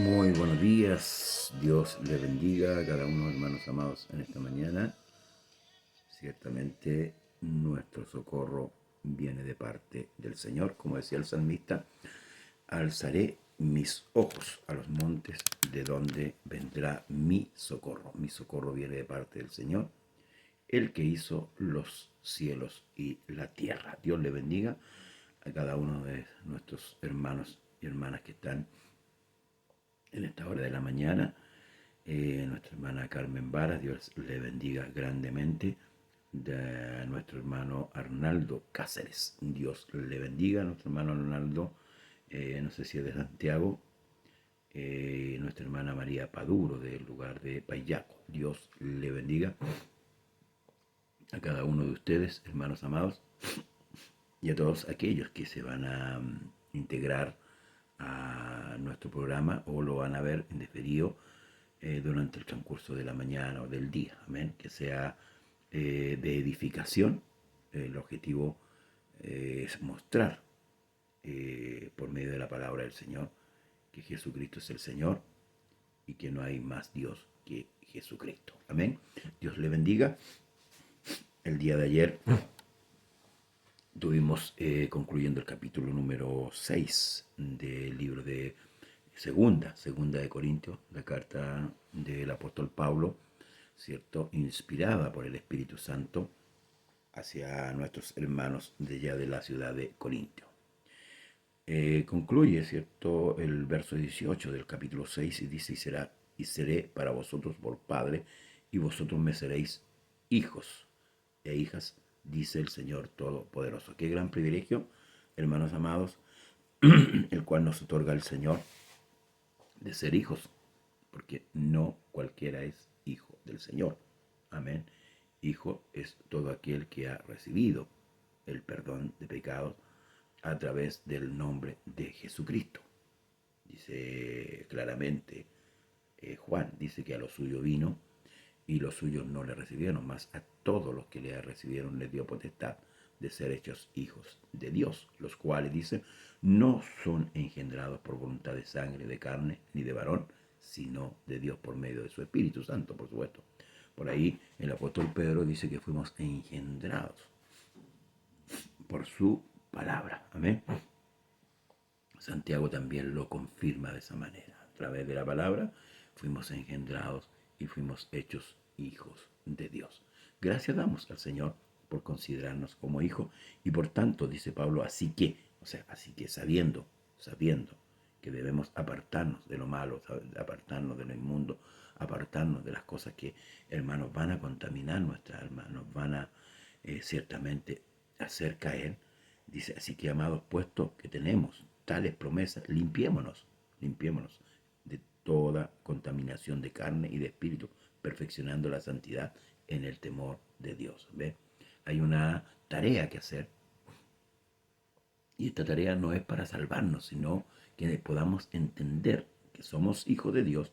Muy buenos días, Dios le bendiga a cada uno, hermanos amados, en esta mañana. Ciertamente nuestro socorro viene de parte del Señor, como decía el salmista, alzaré mis ojos a los montes, de donde vendrá mi socorro. Mi socorro viene de parte del Señor, el que hizo los cielos y la tierra. Dios le bendiga a cada uno de nuestros hermanos y hermanas que están en esta hora de la mañana. Nuestra hermana Carmen Varas, Dios le bendiga grandemente. De nuestro hermano Arnaldo Cáceres, Dios le bendiga. Nuestro hermano Arnaldo, no sé si es de Santiago. Nuestra hermana María Paduro, del lugar de Payaco, Dios le bendiga a cada uno de ustedes, hermanos amados, y a todos aquellos que se van a integrar a nuestro programa o lo van a ver en diferido durante el transcurso de la mañana o del día. Amén. Que sea de edificación. El objetivo es mostrar por medio de la palabra del Señor que Jesucristo es el Señor y que no hay más Dios que Jesucristo. Amén. Dios le bendiga. El día de ayer tuvimos concluyendo el capítulo número 6 del libro de segunda de Corintios, la carta del apóstol Pablo, ¿cierto? Inspirada por el Espíritu Santo hacia nuestros hermanos de allá de la ciudad de Corintio. Concluye, ¿cierto?, el verso 18 del capítulo 6 y dice, y seré para vosotros por padre, y vosotros me seréis hijos e hijas, dice el Señor Todopoderoso. Qué gran privilegio, hermanos amados, el cual nos otorga el Señor de ser hijos, porque no cualquiera es hijo del Señor. Amén. Hijo es todo aquel que ha recibido el perdón de pecados a través del nombre de Jesucristo. Dice claramente Juan, dice que a los suyos vino y los suyos no le recibieron, mas a todos los que le recibieron les dio potestad de ser hechos hijos de Dios, los cuales, dice, no son engendrados por voluntad de sangre, de carne, ni de varón, sino de Dios por medio de su Espíritu Santo, por supuesto. Por ahí el apóstol Pedro dice que fuimos engendrados por su palabra. Amén. Santiago también lo confirma de esa manera. A través de la palabra fuimos engendrados y fuimos hechos hijos de Dios. Gracias damos al Señor por considerarnos como hijos y por tanto, dice Pablo, así que sabiendo que debemos apartarnos de lo malo, apartarnos de lo inmundo, apartarnos de las cosas que, hermanos, van a contaminar nuestra alma, nos van a ciertamente hacer caer. Dice, así que, amados, puesto que tenemos tales promesas, limpiémonos de toda contaminación de carne y de espíritu, perfeccionando la santidad en el temor de Dios. ¿Ve? Hay una tarea que hacer, y esta tarea no es para salvarnos, sino que podamos entender que somos hijos de Dios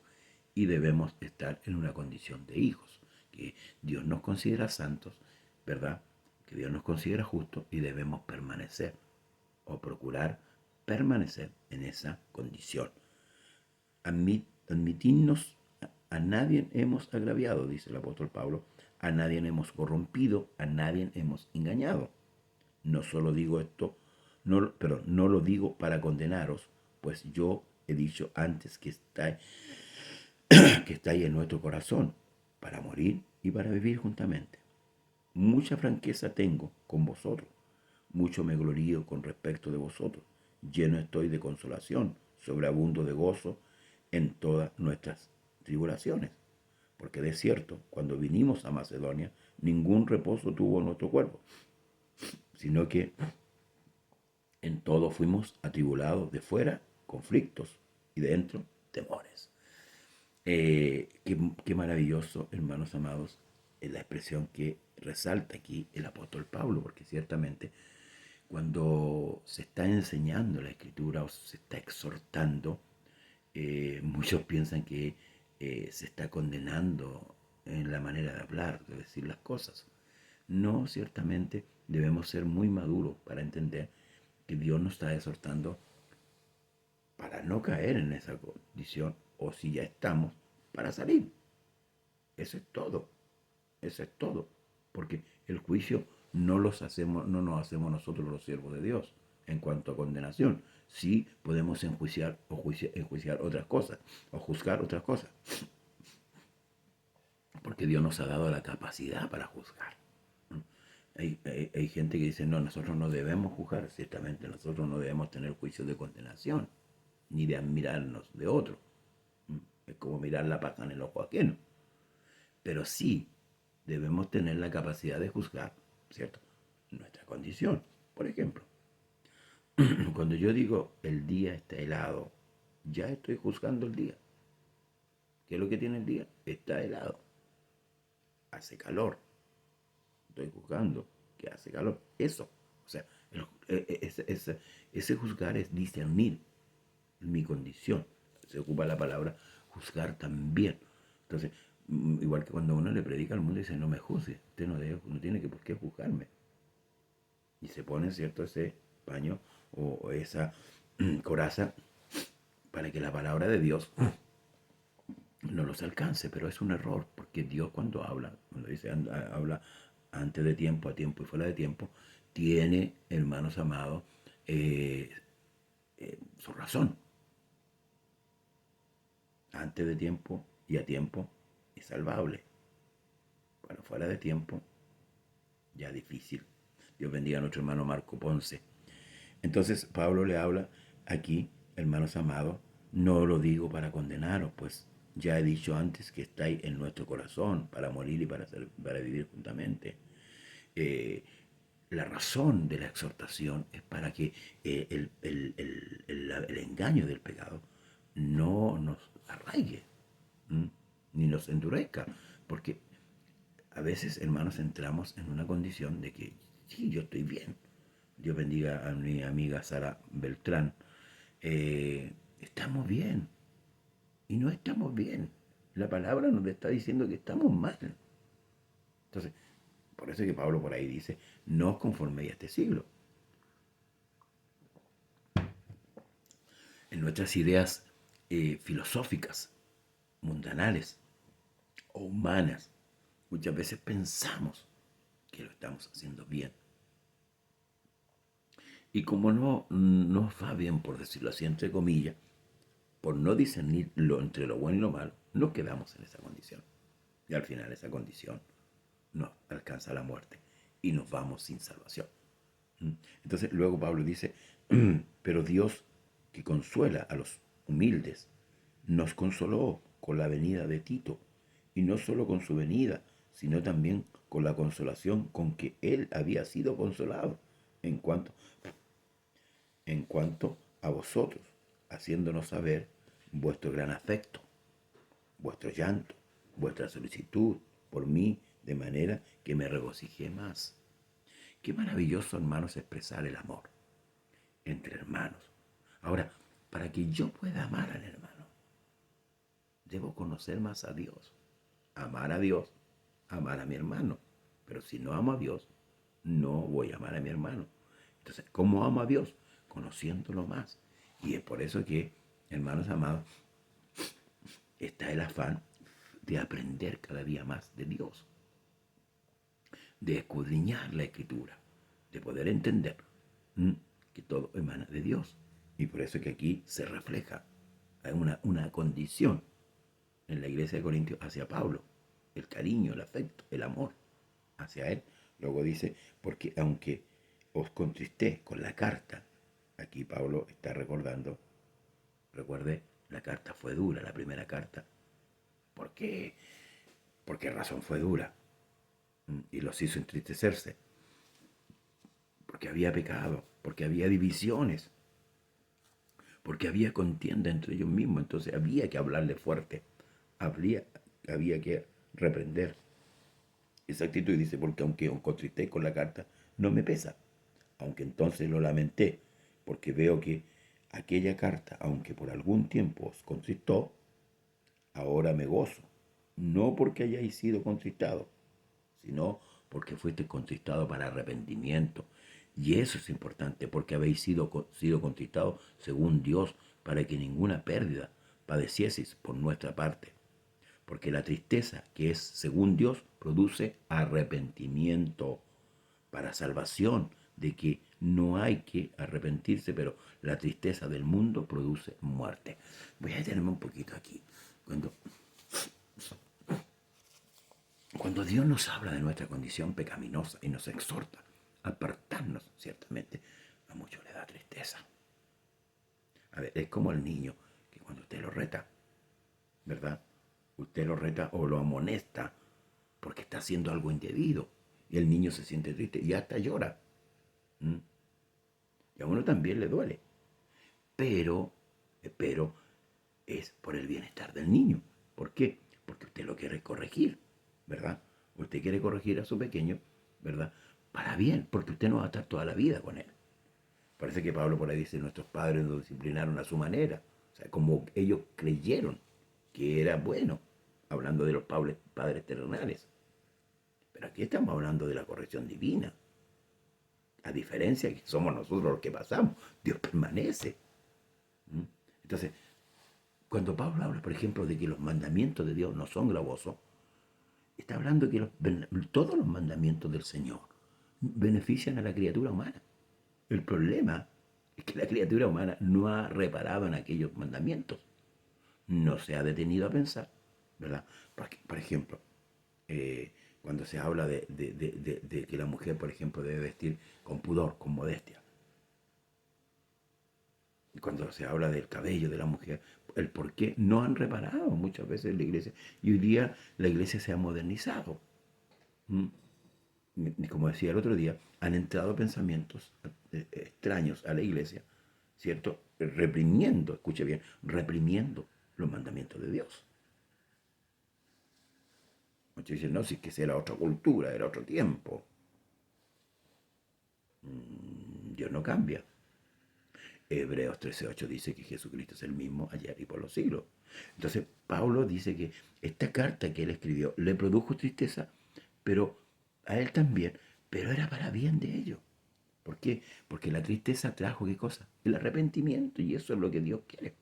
y debemos estar en una condición de hijos, que Dios nos considera santos, ¿verdad? Que Dios nos considera justos y debemos permanecer o procurar permanecer en esa condición. Admitirnos, a nadie hemos agraviado, dice el apóstol Pablo, a nadie hemos corrompido, a nadie hemos engañado. No solo digo esto, pero no lo digo para condenaros, pues yo he dicho antes que estáis en nuestro corazón, para morir y para vivir juntamente. Mucha franqueza tengo con vosotros, mucho me glorío con respecto de vosotros, lleno estoy de consolación, sobreabundo de gozo en todas nuestras tribulaciones. Porque de cierto, cuando vinimos a Macedonia, ningún reposo tuvo nuestro cuerpo, sino que en todo fuimos atribulados, de fuera conflictos y de dentro temores. Qué maravilloso, hermanos amados, es la expresión que resalta aquí el apóstol Pablo, porque ciertamente cuando se está enseñando la escritura o se está exhortando, muchos piensan que se está condenando en la manera de hablar, de decir las cosas. No, ciertamente debemos ser muy maduros para entender que Dios nos está exhortando para no caer en esa condición, o si ya estamos, para salir. Eso es todo. Eso es todo. Porque el juicio no nos hacemos nosotros los siervos de Dios en cuanto a condenación. Sí podemos enjuiciar enjuiciar otras cosas, o juzgar otras cosas. Porque Dios nos ha dado la capacidad para juzgar. Hay gente que dice, no, nosotros no debemos juzgar, ciertamente nosotros no debemos tener juicio de condenación, ni de admirarnos de otro. Es como mirar la paja en el ojo ajeno. Pero sí debemos tener la capacidad de juzgar, ¿cierto? Nuestra condición. Por ejemplo, cuando yo digo el día está helado, ya estoy juzgando el día. ¿Qué es lo que tiene el día? Está helado. Hace calor. Estoy juzgando que hace calor. Eso. O sea, ese juzgar es discernir mi condición. Se ocupa la palabra juzgar también. Entonces, igual que cuando uno le predica al mundo y dice, no me juzgue, usted no tiene por qué juzgarme. Y se pone, ¿cierto?, ese paño o esa coraza para que la palabra de Dios no los alcance, pero es un error, porque Dios cuando dice habla antes de tiempo, a tiempo y fuera de tiempo, tiene, hermanos amados, su razón. Antes de tiempo y a tiempo es salvable. Bueno, fuera de tiempo, ya difícil. Dios bendiga a nuestro hermano Marco Ponce. Entonces Pablo le habla aquí, hermanos amados, no lo digo para condenaros, pues ya he dicho antes que estáis en nuestro corazón para morir y para vivir juntamente. La razón de la exhortación es para que el engaño del pecado no nos arraigue, ni nos endurezca, porque a veces, hermanos, entramos en una condición de que sí, yo estoy bien. Dios bendiga a mi amiga Sara Beltrán. Estamos bien y no estamos bien. La palabra nos está diciendo que estamos mal. Entonces, por eso es que Pablo por ahí dice, no os conforméis a este siglo. En nuestras ideas filosóficas, mundanales o humanas, muchas veces pensamos que lo estamos haciendo bien. Y como no nos va bien, por decirlo así, entre comillas, por no discernir entre lo bueno y lo malo, nos quedamos en esa condición. Y al final esa condición nos alcanza la muerte y nos vamos sin salvación. Entonces luego Pablo dice, pero Dios que consuela a los humildes, nos consoló con la venida de Tito, y no solo con su venida, sino también con la consolación con que él había sido consolado en cuanto a vosotros, haciéndonos saber vuestro gran afecto, vuestro llanto, vuestra solicitud por mí, de manera que me regocijé más. Qué maravilloso, hermanos, expresar el amor entre hermanos. Ahora, para que yo pueda amar al hermano, debo conocer más a Dios. Amar a Dios, amar a mi hermano. Pero si no amo a Dios, no voy a amar a mi hermano. Entonces, ¿cómo amo a Dios? Conociéndolo más. Y es por eso que, hermanos amados, está el afán de aprender cada día más de Dios, de escudriñar la Escritura, de poder entender que todo emana de Dios. Y por eso es que aquí se refleja una condición en la iglesia de Corintios hacia Pablo, el cariño, el afecto, el amor hacia él. Luego dice, porque aunque os contristé con la carta, aquí Pablo está recordando, recuerde, la carta fue dura, la primera carta. ¿Por qué? ¿Por qué razón fue dura? Y los hizo entristecerse. Porque había pecado, porque había divisiones, porque había contienda entre ellos mismos. Entonces había que hablarle fuerte, había que reprender esa actitud. Y dice, porque aunque os contristé con la carta, no me pesa. Aunque entonces lo lamenté, porque veo que aquella carta, aunque por algún tiempo os contristó, ahora me gozo, no porque hayáis sido contristados, sino porque fuiste contristado para arrepentimiento Y eso es importante, porque habéis sido contristados según Dios, para que ninguna pérdida padecieseis por nuestra parte. Porque la tristeza, que es según Dios, produce arrepentimiento para salvación, de que no hay que arrepentirse, pero la tristeza del mundo produce muerte. Voy a detenerme un poquito aquí. Cuando Dios nos habla de nuestra condición pecaminosa y nos exhorta a apartarnos, ciertamente, a muchos le da tristeza. A ver, es como el niño que cuando usted lo reta, ¿verdad? Usted lo reta o lo amonesta porque está haciendo algo indebido. Y el niño se siente triste y hasta llora. ¿Mm? Y a uno también le duele. Pero es por el bienestar del niño. ¿Por qué? Porque usted lo quiere corregir, ¿verdad? Usted quiere corregir a su pequeño, ¿verdad? Para bien, porque usted no va a estar toda la vida con él. Parece que Pablo por ahí dice, nuestros padres nos disciplinaron a su manera. O sea, como ellos creyeron que era bueno, hablando de los padres terrenales. Pero aquí estamos hablando de la corrección divina. A diferencia de que somos nosotros los que pasamos, Dios permanece. ¿Mm? Entonces, cuando Pablo habla, por ejemplo, de que los mandamientos de Dios no son gravosos, está hablando que todos los mandamientos del Señor benefician a la criatura humana. El problema es que la criatura humana no ha reparado en aquellos mandamientos. No se ha detenido a pensar, ¿verdad? Porque, por ejemplo, cuando se habla de que la mujer, por ejemplo, debe vestir con pudor, con modestia. Cuando se habla del cabello de la mujer, el por qué no han reparado muchas veces en la iglesia. Y hoy día la iglesia se ha modernizado. ¿Mm? Y como decía el otro día, han entrado pensamientos extraños a la iglesia, ¿cierto? Reprimiendo, escuche bien, reprimiendo los mandamientos de Dios. Muchos dicen, no, si es que esa era otra cultura, era otro tiempo. Dios no cambia. Hebreos 13:8 dice que Jesucristo es el mismo ayer y por los siglos. Entonces, Pablo dice que esta carta que él escribió le produjo tristeza, pero a él también, pero era para bien de ellos. ¿Por qué? Porque la tristeza trajo ¿qué cosa? El arrepentimiento, y eso es lo que Dios quiere.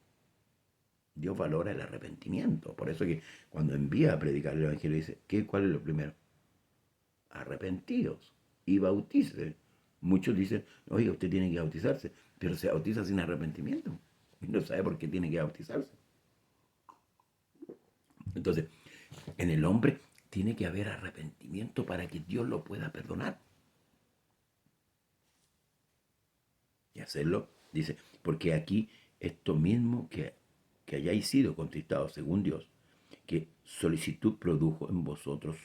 Dios valora el arrepentimiento. Por eso que cuando envía a predicar el Evangelio dice, ¿cuál es lo primero? Arrepentidos y bautícense. Muchos dicen, oiga, usted tiene que bautizarse, pero se bautiza sin arrepentimiento. Y no sabe por qué tiene que bautizarse. Entonces, en el hombre tiene que haber arrepentimiento para que Dios lo pueda perdonar. Y hacerlo, dice, porque aquí esto mismo que hayáis sido contristados según Dios, que solicitud produjo en vosotros,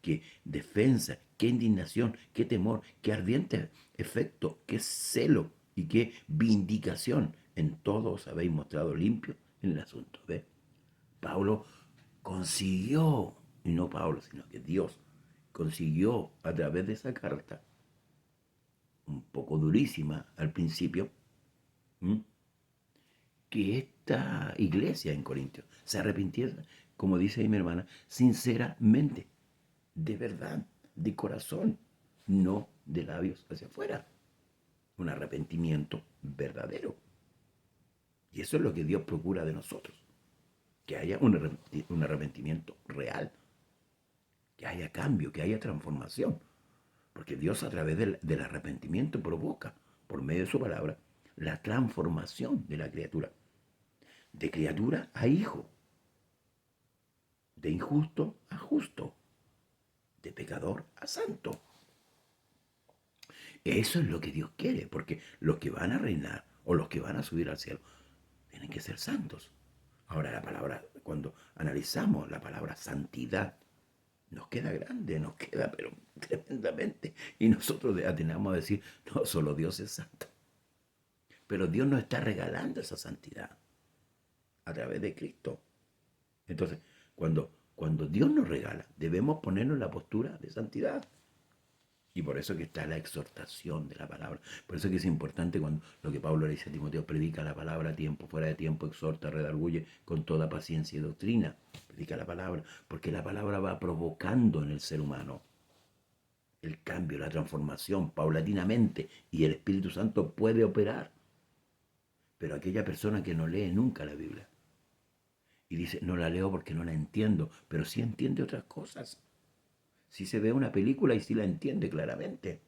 que defensa, qué indignación, qué temor, qué ardiente efecto, qué celo y qué vindicación. En todo os habéis mostrado limpio en el asunto. ¿Ve? Pablo consiguió, y no Pablo, sino que Dios consiguió a través de esa carta, un poco durísima al principio, ¿m? que esta iglesia en Corintios se arrepintiera, como dice ahí mi hermana, sinceramente, de verdad, de corazón, no de labios hacia afuera. Un arrepentimiento verdadero. Y eso es lo que Dios procura de nosotros. Que haya un arrepentimiento real. Que haya cambio, que haya transformación. Porque Dios a través del arrepentimiento provoca, por medio de su palabra, la transformación de la criatura. De criatura a hijo. De injusto a justo. De pecador a santo. Eso es lo que Dios quiere, porque los que van a reinar o los que van a subir al cielo tienen que ser santos. Ahora la palabra, cuando analizamos la palabra santidad, nos queda grande, nos queda pero tremendamente. Y nosotros atenemos a decir, no, solo Dios es santo. Pero Dios nos está regalando esa santidad a través de Cristo. Entonces, cuando Dios nos regala, debemos ponernos en la postura de santidad. Y por eso que está la exhortación de la palabra. Por eso que es importante cuando lo que Pablo le dice a Timoteo, predica la palabra a tiempo, fuera de tiempo, exhorta, redarguye con toda paciencia y doctrina. Predica la palabra, porque la palabra va provocando en el ser humano el cambio, la transformación, paulatinamente, y el Espíritu Santo puede operar. Pero aquella persona que no lee nunca la Biblia y dice, no la leo porque no la entiendo, pero sí entiende otras cosas. Sí se ve una película y sí la entiende claramente.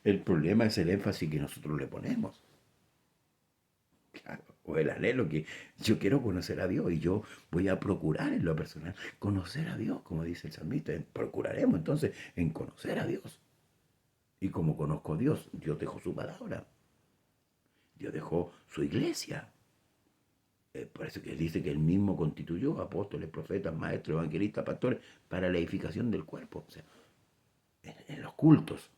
El problema es el énfasis que nosotros le ponemos. Claro, o el anhelo que yo quiero conocer a Dios y yo voy a procurar en lo personal conocer a Dios, como dice el salmista. Procuraremos entonces en conocer a Dios. Y como conozco a Dios, Dios dejó su palabra. Dios dejó su iglesia. Por eso que dice que él mismo constituyó apóstoles, profetas, maestros, evangelistas, pastores, para la edificación del cuerpo. O sea, en los cultos.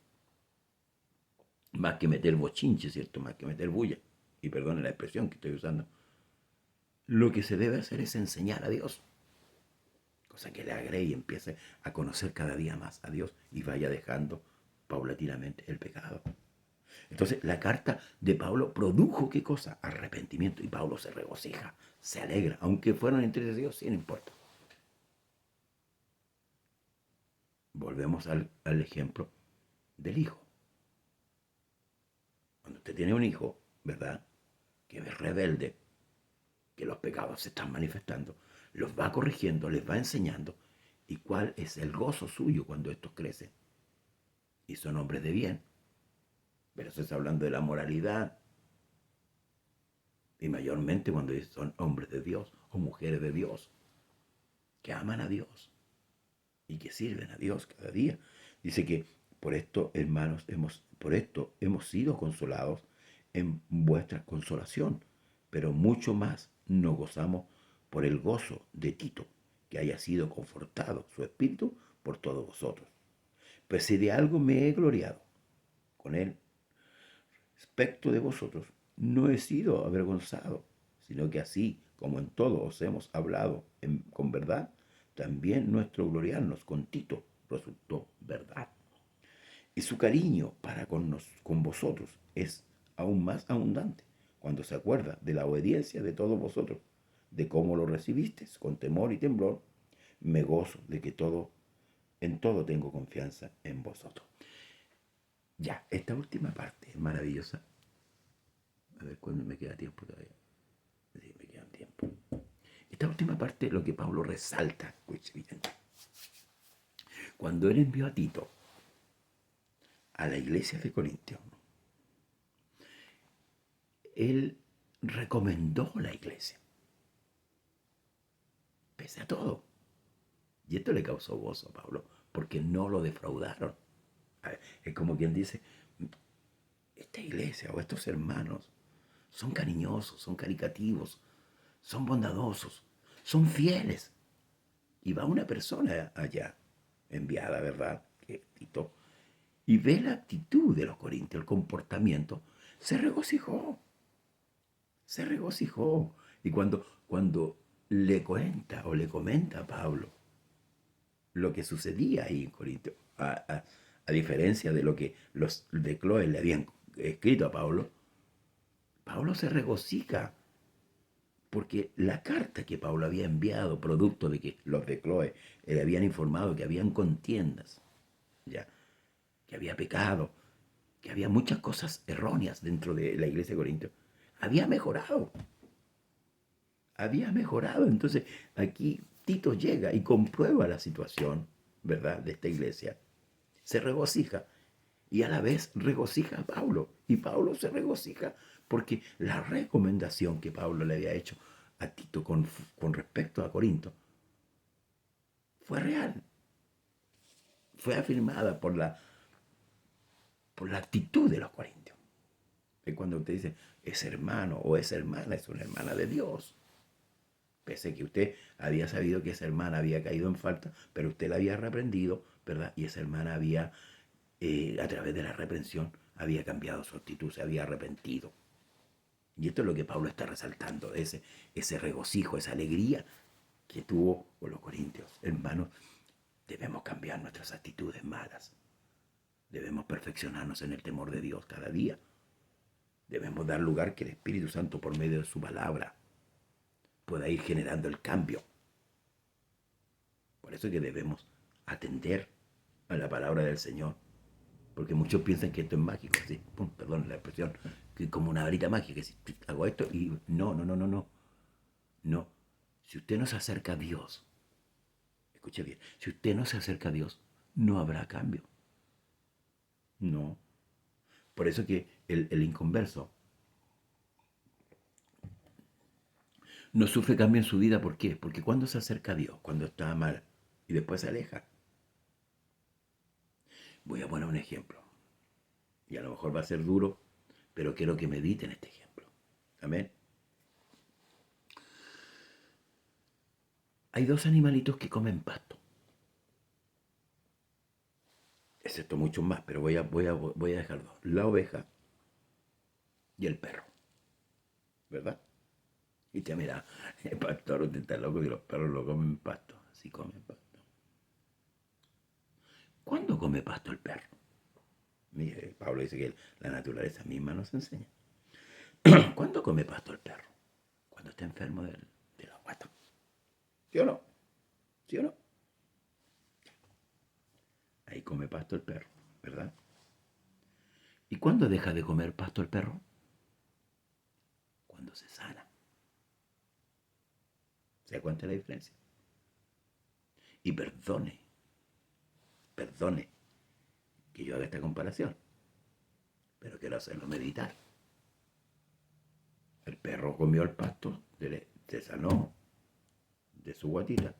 Más que meter bochinche, ¿cierto? Más que meter bulla. Y perdone la expresión que estoy usando. Lo que se debe hacer es enseñar a Dios. Cosa que le agregue y empiece a conocer cada día más a Dios y vaya dejando paulatinamente el pecado. Entonces, la carta de Pablo produjo ¿qué cosa? Arrepentimiento. Y Pablo se regocija, se alegra. Aunque fueron entristecidos, sí, no importa. Volvemos al ejemplo del hijo. Cuando usted tiene un hijo, ¿verdad? Que es rebelde, que los pecados se están manifestando, los va corrigiendo, les va enseñando. ¿Y cuál es el gozo suyo cuando estos crecen? Y son hombres de bien. Pero eso está hablando de la moralidad. Y mayormente cuando son hombres de Dios o mujeres de Dios, que aman a Dios y que sirven a Dios cada día. Dice que por esto, hermanos, por esto hemos sido consolados en vuestra consolación, pero mucho más nos gozamos por el gozo de Tito, que haya sido confortado su espíritu por todos vosotros. Pues si de algo me he gloriado con él respecto de vosotros, no he sido avergonzado, sino que así como en todo os hemos hablado con verdad, también nuestro gloriarnos con Tito resultó verdad. Y su cariño para con vosotros es aún más abundante cuando se acuerda de la obediencia de todos vosotros, de cómo lo recibisteis con temor y temblor. Me gozo de que en todo tengo confianza en vosotros. Ya, esta última parte es maravillosa. A ver cuándo me queda tiempo todavía. Sí, me queda tiempo. Esta última parte lo que Pablo resalta, escuche bien. Cuando él envió a Tito a la iglesia de Corintios, él recomendó la iglesia, pese a todo. Y esto le causó gozo a Pablo, porque no lo defraudaron. Es como quien dice, esta iglesia o estos hermanos son cariñosos, son caricativos, son bondadosos, son fieles. Y va una persona allá, enviada, ¿verdad? Que Tito, y ve la actitud de los corintios, el comportamiento, se regocijó, se regocijó. Y cuando le cuenta o le comenta a Pablo lo que sucedía ahí en Corinto, a diferencia de lo que los de Cloé le habían escrito a Pablo, Pablo se regocija porque la carta que Pablo había enviado, producto de que los de Cloé le habían informado que habían contiendas, ya, que había pecado, que había muchas cosas erróneas dentro de la iglesia de Corinto, había mejorado. Había mejorado. Entonces aquí Tito llega y comprueba la situación, ¿verdad?, de esta iglesia. Se regocija y a la vez regocija a Pablo. Y Pablo se regocija porque la recomendación que Pablo le había hecho a Tito con respecto a Corinto fue real. Fue afirmada por la actitud de los corintios. Es cuando usted dice, es hermano o es hermana, es una hermana de Dios. Pese a que usted había sabido que esa hermana había caído en falta, pero usted la había reprendido, ¿verdad? Y esa hermana había, a través de la reprensión, había cambiado su actitud, se había arrepentido. Y esto es lo que Pablo está resaltando, ese regocijo, esa alegría que tuvo con los corintios. Hermanos, debemos cambiar nuestras actitudes malas. Debemos perfeccionarnos en el temor de Dios cada día. Debemos dar lugar que el Espíritu Santo, por medio de su palabra, pueda ir generando el cambio. Por eso es que debemos atender a la palabra del Señor Porque muchos piensan que esto es mágico, así, pum, perdón la expresión, que como una varita mágica, que si hago esto y no, no, no, no, no, no. Si usted no se acerca a Dios, escuche bien, si usted no se acerca a Dios, no habrá cambio. No. Por eso que el inconverso no sufre cambio en su vida. ¿Por qué? Porque cuando se acerca a Dios, cuando está mal y después se aleja. Voy a poner un ejemplo. Y a lo mejor va a ser duro, pero quiero que mediten este ejemplo. Amén. Hay dos animalitos que comen pasto. Excepto muchos más, pero voy a dejar dos. La oveja y el perro. ¿Verdad? Y te mira, el pastor, usted está loco que los perros lo comen pasto. Sí comen pasto. ¿Cuándo come pasto el perro? Mire, Pablo dice que la naturaleza misma nos enseña. ¿Cuándo come pasto el perro? Cuando está enfermo de la guata. ¿Sí o no? ¿Sí o no? Ahí come pasto el perro, ¿verdad? ¿Y cuándo deja de comer pasto el perro? Cuando se sana. ¿Se da cuenta de la diferencia? Y perdone que yo haga esta comparación, pero quiero hacerlo meditar. El perro comió el pasto, se sanó de su guatita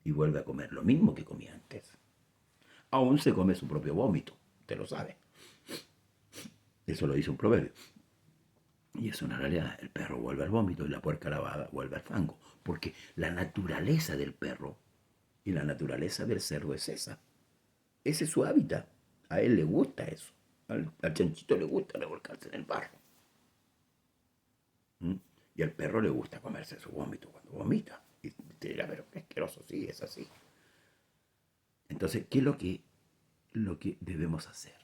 y vuelve a comer lo mismo que comía antes. Aún se come su propio vómito, usted lo sabe. Eso lo dice un proverbio. Y es una realidad. El perro vuelve al vómito y la puerca lavada vuelve al fango. Porque la naturaleza del perro y la naturaleza del cerdo es esa. Ese es su hábitat. A él le gusta eso. Al chanchito le gusta revolcarse en el barro. ¿Mm? Y al perro le gusta comerse su vómito cuando vomita. Y te dirá, pero qué asqueroso, sí, es así. Entonces, ¿qué es lo que debemos hacer?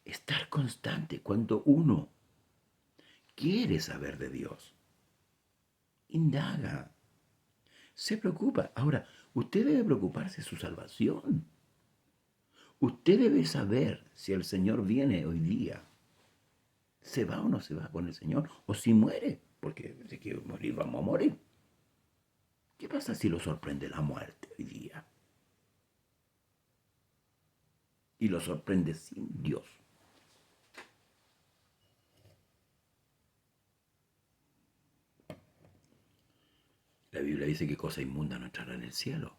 Estar constante cuando uno quiere saber de Dios. Indaga. Se preocupa. Ahora, usted debe preocuparse de su salvación. Usted debe saber si el Señor viene hoy día. ¿Se va o no se va con el Señor? O si muere, porque de que morir vamos a morir. ¿Qué pasa si lo sorprende la muerte hoy día? Y lo sorprende sin Dios. La Biblia dice que cosa inmunda no entrará en el cielo.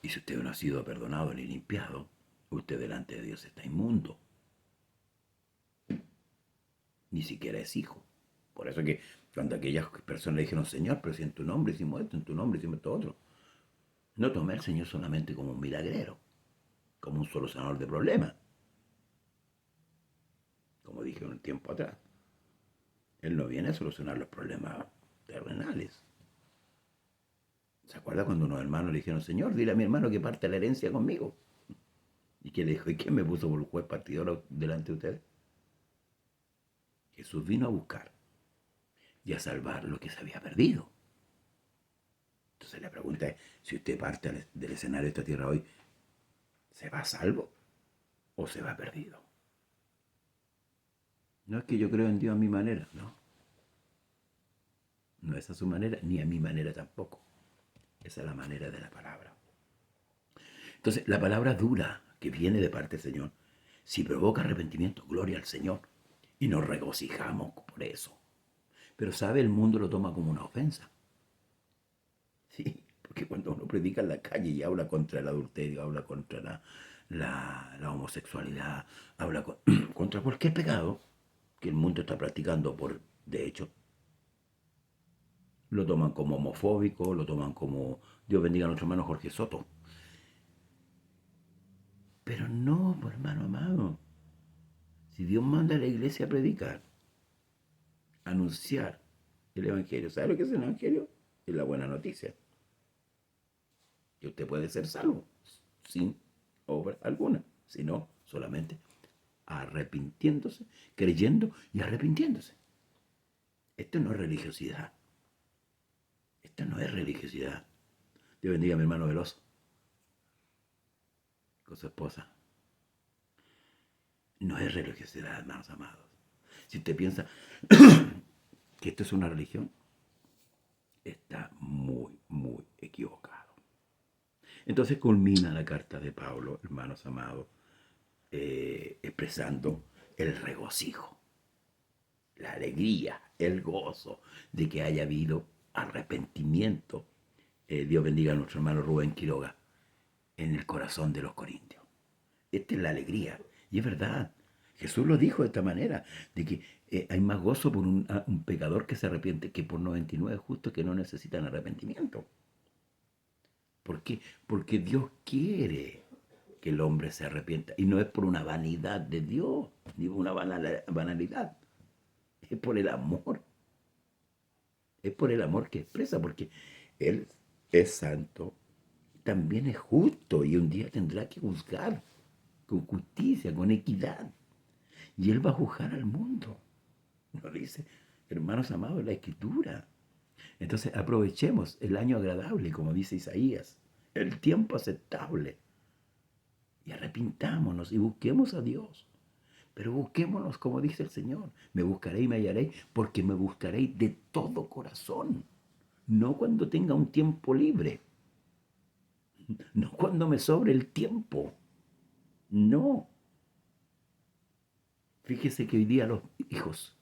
Y si usted no ha sido perdonado ni limpiado, usted delante de Dios está inmundo. Ni siquiera es hijo. Por eso que cuando aquellas personas le dijeron, Señor, pero si en tu nombre hicimos esto, en tu nombre hicimos esto otro, no tomé al Señor solamente como un milagrero, como un solucionador de problemas, como dije un tiempo atrás. Él no viene a solucionar los problemas terrenales. ¿Se acuerda cuando unos hermanos le dijeron, Señor, dile a mi hermano que parte la herencia conmigo? ¿Y que le dijo? ¿Y quién me puso por juez partidor delante de ustedes? Jesús vino a buscar y a salvar lo que se había perdido. Entonces la pregunta es, si usted parte del escenario de esta tierra hoy, ¿se va salvo o se va perdido? No es que yo creo en Dios a mi manera, no. No es a su manera, ni a mi manera tampoco. Esa es la manera de la palabra. Entonces, la palabra dura que viene de parte del Señor, si provoca arrepentimiento, gloria al Señor. Y nos regocijamos por eso. Pero, ¿sabe? El mundo lo toma como una ofensa. Sí, porque cuando uno predica en la calle y habla contra el adulterio, habla contra la homosexualidad, habla contra cualquier pecado que el mundo está practicando de hecho, lo toman como homofóbico, lo toman como Dios bendiga a nuestro hermano Jorge Soto. Pero no, pues, hermano amado. Si Dios manda a la iglesia a predicar, a anunciar el Evangelio, ¿sabe lo que es el Evangelio? Es la buena noticia. Que usted puede ser salvo sin obra alguna, sino solamente arrepintiéndose, creyendo y arrepintiéndose. Esto no es religiosidad. Esto no es religiosidad. Dios bendiga a mi hermano Veloso. con su esposa. No es religiosidad, hermanos amados. Si usted piensa que esto es una religión, está muy, muy equivocado. Entonces culmina la carta de Pablo, hermanos amados, expresando el regocijo, la alegría, el gozo de que haya habido arrepentimiento. Dios bendiga a nuestro hermano Rubén Quiroga en el corazón de los corintios. Esta es la alegría. Y es verdad. Jesús lo dijo de esta manera, de que hay más gozo por un pecador que se arrepiente que por 99 justos que no necesitan arrepentimiento. ¿Por qué? Porque Dios quiere que el hombre se arrepienta. Y no es por una vanidad de Dios, ni una banalidad. Es por el amor. Es por el amor que expresa, porque Él es santo, también es justo y un día tendrá que juzgar con justicia, con equidad. Y Él va a juzgar al mundo. Nos dice, hermanos amados, la Escritura. Entonces aprovechemos el año agradable, como dice Isaías, el tiempo aceptable. Y arrepintámonos y busquemos a Dios. Pero busquémonos, como dice el Señor. Me buscaréis y me hallaréis, porque me buscaréis de todo corazón. No cuando tenga un tiempo libre. No cuando me sobre el tiempo. No. Fíjese que hoy día los hijos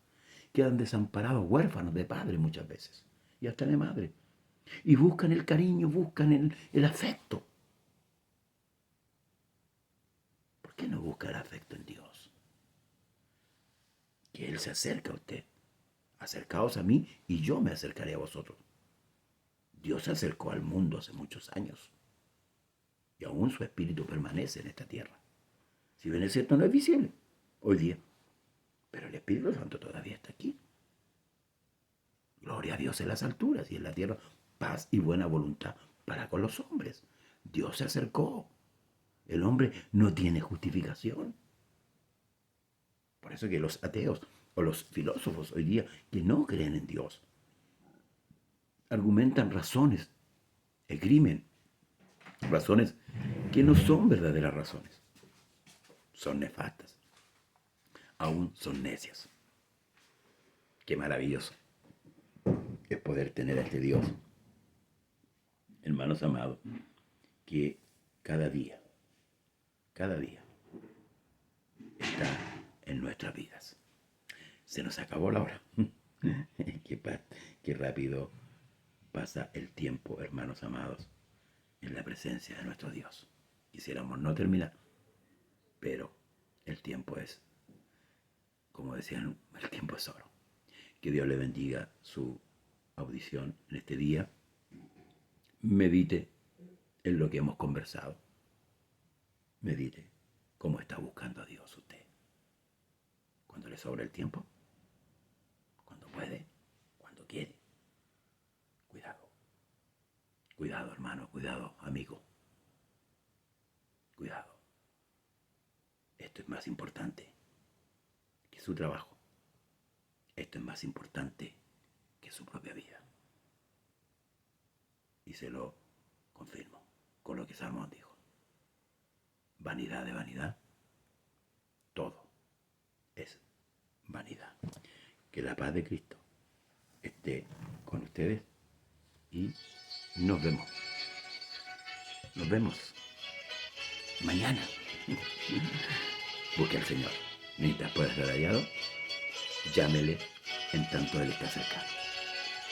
quedan desamparados, huérfanos de padre muchas veces. Y hasta de madre. Y buscan el cariño, buscan el afecto. ¿Por qué no busca el afecto en Dios? Que Él se acerca a usted. Acercaos a mí y yo me acercaré a vosotros. Dios se acercó al mundo hace muchos años. Y aún su espíritu permanece en esta tierra. Si bien es cierto, no es visible hoy día. Pero el Espíritu Santo todavía está aquí. Gloria a Dios en las alturas y en la tierra paz y buena voluntad para con los hombres. Dios se acercó. El hombre no tiene justificación. Por eso que los ateos o los filósofos hoy día que no creen en Dios argumentan razones, esgrimen razones que no son verdaderas razones. Son nefastas. Aún son necias. Qué maravilloso es poder tener a este Dios, hermanos amados, que cada día está en nuestras vidas. Se nos acabó la hora. Qué rápido pasa el tiempo, hermanos amados, en la presencia de nuestro Dios. Quisiéramos no terminar, pero el tiempo es, como decían, el tiempo es oro. Que Dios le bendiga su audición en este día. Medite en lo que hemos conversado. Medite cómo está buscando a Dios usted. Cuando le sobra el tiempo, cuando puede, cuando quiere. Cuidado. Cuidado, hermano, cuidado, amigo. Cuidado. Esto es más importante que su trabajo. Esto es más importante que su propia vida. Y se lo confirmo con lo que Salmón dijo. Vanidad de vanidad. Todo es vanidad. Que la paz de Cristo esté con ustedes y nos vemos. Nos vemos mañana. Busque al Señor. Mientras pueda ser hallado, llámele en tanto Él está cerca.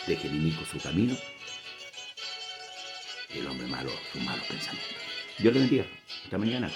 Deje el inicuo su camino y el hombre malo sus malos pensamientos. Dios le bendiga. Hasta mañana.